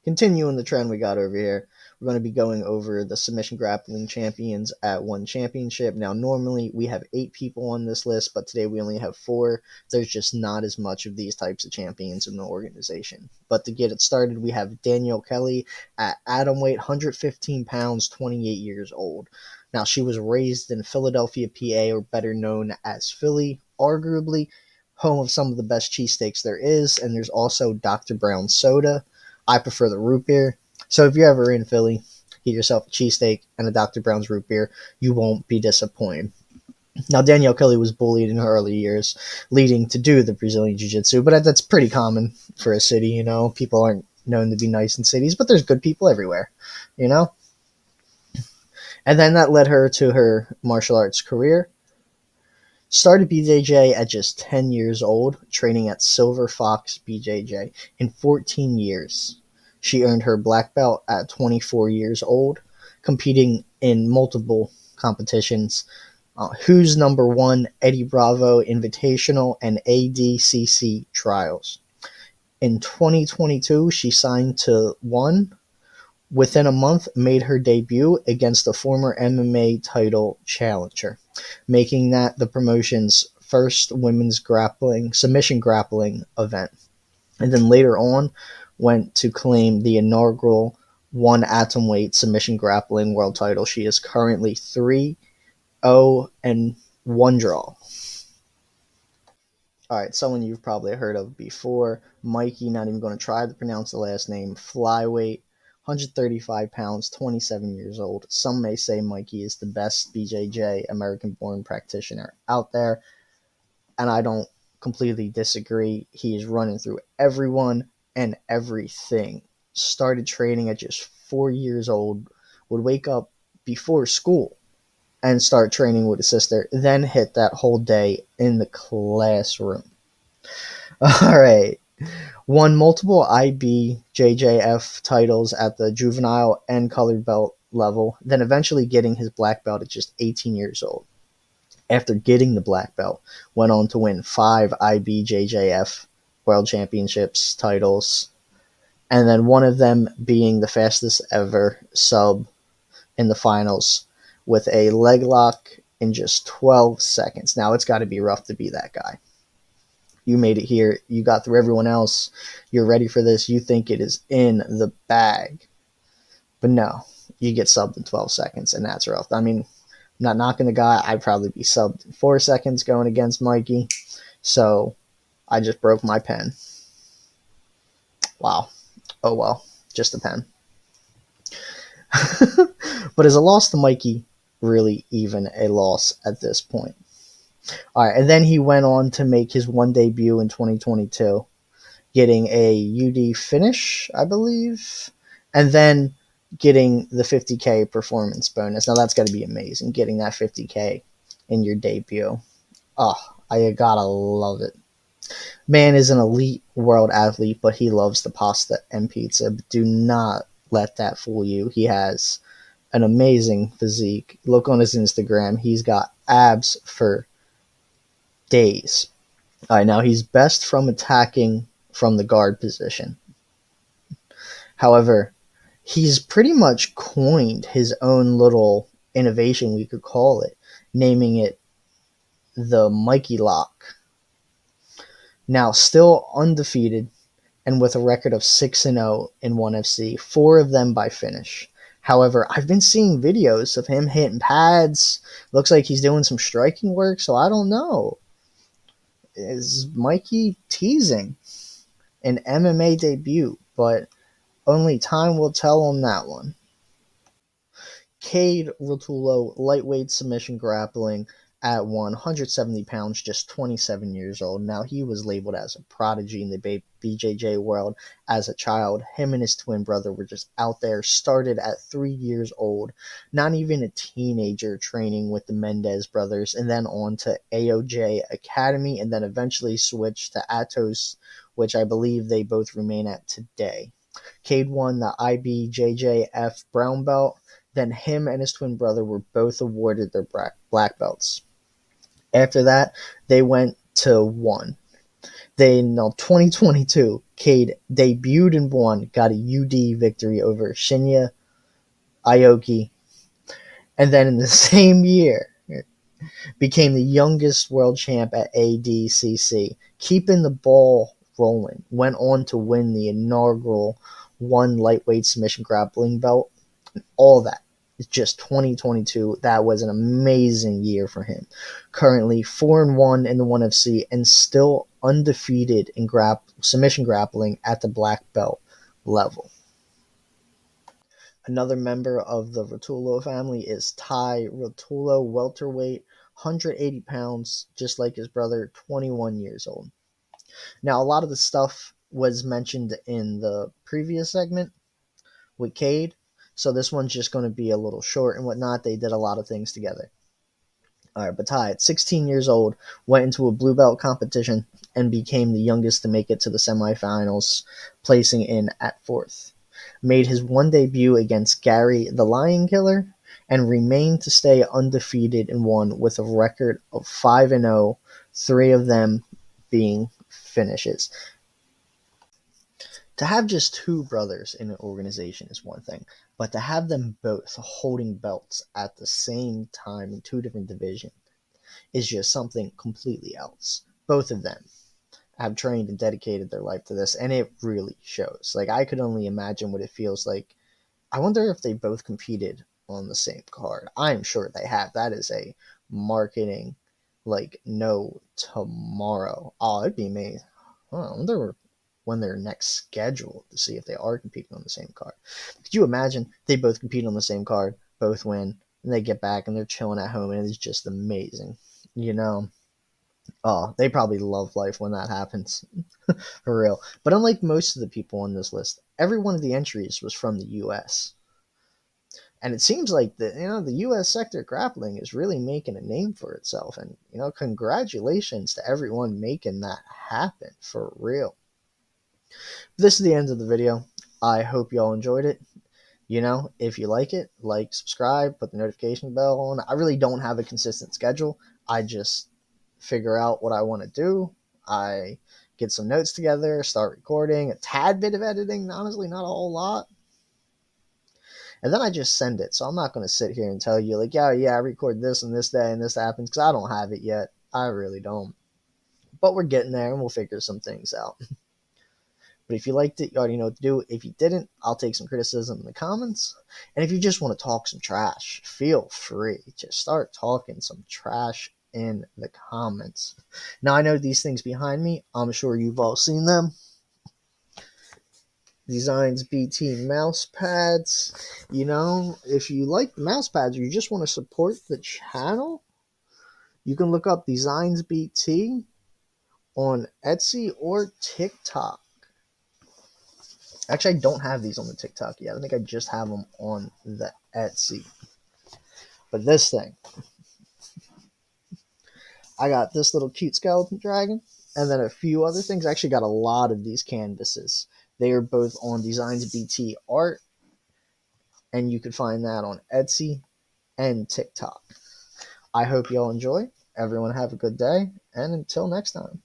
continuing the trend we got over here, we're going to be going over the submission grappling champions at ONE Championship. Now, normally we have 8 people on this list, but today we only have 4. There's just not as much of these types of champions in the organization. But to get it started, we have Danielle Kelly at atom weight, 115 pounds, 28 years old. Now, she was raised in Philadelphia, PA, or better known as Philly, arguably home of some of the best cheesesteaks there is, and there's also Dr. Brown soda. I prefer the root beer. So if you're ever in Philly, get yourself a cheesesteak and a Dr. Brown's root beer. You won't be disappointed. Now, Danielle Kelly was bullied in her early years, leading to do the Brazilian Jiu-Jitsu, but that's pretty common for a city, you know. People aren't known to be nice in cities, but there's good people everywhere, you know. And then that led her to her martial arts career. Started BJJ at just 10 years old, training at Silver Fox BJJ. In 14 years, she earned her black belt at 24 years old, competing in multiple competitions. Who's Number One, Eddie Bravo Invitational, and ADCC Trials. In 2022, she signed to ONE. Within a month, made her debut against a former MMA title challenger, making that the promotion's first women's submission grappling event. And then later on, went to claim the inaugural ONE atomweight submission grappling world title. She is currently 3-0 and 1 draw. All right, someone you've probably heard of before, Mikey, not even going to try to pronounce the last name, flyweight, 135 pounds, 27 years old. Some may say Mikey is the best BJJ American-born practitioner out there, and I don't completely disagree. He is running through everyone and everything. Started training at just 4 years old, would wake up before school and start training with his sister, then hit that whole day in the classroom. All right. Won multiple IBJJF titles at the juvenile and colored belt level, then eventually getting his black belt at just 18 years old. After getting the black belt, went on to win 5 IBJJF World Championships titles, and then one of them being the fastest ever sub in the finals with a leg lock in just 12 seconds. Now, it's got to be rough to be that guy. You made it here. You got through everyone else. You're ready for this. You think it is in the bag. But no, you get subbed in 12 seconds, and that's rough. I mean, I'm not knocking the guy. I'd probably be subbed in 4 seconds going against Mikey. So I just broke my pen. Wow. Oh, well. Just a pen. But is a loss to Mikey really even a loss at this point? All right, and then he went on to make his ONE debut in 2022, getting a UD finish, I believe, and then getting the 50K performance bonus. Now, that's got to be amazing, getting that 50K in your debut. Oh, I gotta love it. Man is an elite world athlete, but he loves the pasta and pizza. But do not let that fool you. He has an amazing physique. Look on his Instagram. He's got abs for days. All right, now he's best from attacking from the guard position. However, he's pretty much coined his own little innovation, we could call it, naming it the Mikey Lock. Now, still undefeated and with a record of 6-0 in ONE FC, 4 of them by finish. However, I've been seeing videos of him hitting pads. Looks like he's doing some striking work, so I don't know. Is Mikey teasing an MMA debut? But only time will tell on that one. Cade Rotullo, lightweight submission grappling at 170 pounds, just 27 years old. Now, he was labeled as a prodigy in the BJJ world as a child. Him and his twin brother were just out there, started at 3 years old, not even a teenager, training with the Mendez brothers, and then on to AOJ Academy, and then eventually switched to Atos, which I believe they both remain at today. Cade won the IBJJF brown belt. Then him and his twin brother were both awarded their black belts. After that, they went to ONE. Now 2022, Cade debuted and won, got a UD victory over Shinya Aoki, and then in the same year became the youngest world champ at ADCC, keeping the ball rolling. Went on to win the inaugural ONE lightweight submission grappling belt. All that. It's just 2022. That was an amazing year for him. Currently 4-1 in the ONE FC and still undefeated in submission grappling at the black belt level. Another member of the Rotullo family is Ty Rotullo, welterweight, 180 pounds, just like his brother, 21 years old. Now, a lot of the stuff was mentioned in the previous segment with Cade, so this one's just going to be a little short and whatnot. They did a lot of things together. All right, but Ty, at 16 years old, went into a blue belt competition and became the youngest to make it to the semifinals, placing in at 4th. Made his one debut against Gary the Lion Killer and remained to stay undefeated and won with a record of 5-0, 3 of them being finishes. To have just 2 brothers in an organization is one thing, but to have them both holding belts at the same time in 2 different divisions is just something completely else. Both of them have trained and dedicated their life to this, and it really shows. Like, I could only imagine what it feels like. I wonder if they both competed on the same card. I'm sure they have. That is a marketing, like, no tomorrow. Oh, it'd be amazing. I wonder when they're next scheduled to see if they are competing on the same card. Could you imagine they both compete on the same card, both win, and they get back and they're chilling at home, and it's just amazing. You know, oh, they probably love life when that happens. For real. But unlike most of the people on this list, every one of the entries was from the US. And it seems like the US sector grappling is really making a name for itself. And congratulations to everyone making that happen, for real. This is the end of the video. I hope y'all enjoyed it. If you like it, like, subscribe, put the notification bell on. I really don't have a consistent schedule. I just figure out what I want to do. I get some notes together, start recording, a tad bit of editing, honestly, not a whole lot. And then I just send it. So I'm not going to sit here and tell you, like, yeah, I record this and this day and this happens, because I don't have it yet. I really don't. But we're getting there, and we'll figure some things out. But if you liked it, you already know what to do. If you didn't, I'll take some criticism in the comments. And if you just want to talk some trash, feel free. Just start talking some trash in the comments. Now, I know these things behind me. I'm sure you've all seen them. Designs BT mouse pads. If you like the mouse pads or you just want to support the channel, you can look up Designs BT on Etsy or TikTok. Actually, I don't have these on the TikTok yet. I think I just have them on the Etsy. But this thing, I got this little cute skeleton dragon, and then a few other things. I actually got a lot of these canvases. They are both on Designs BT Art, and you can find that on Etsy and TikTok. I hope y'all enjoy. Everyone have a good day, and until next time.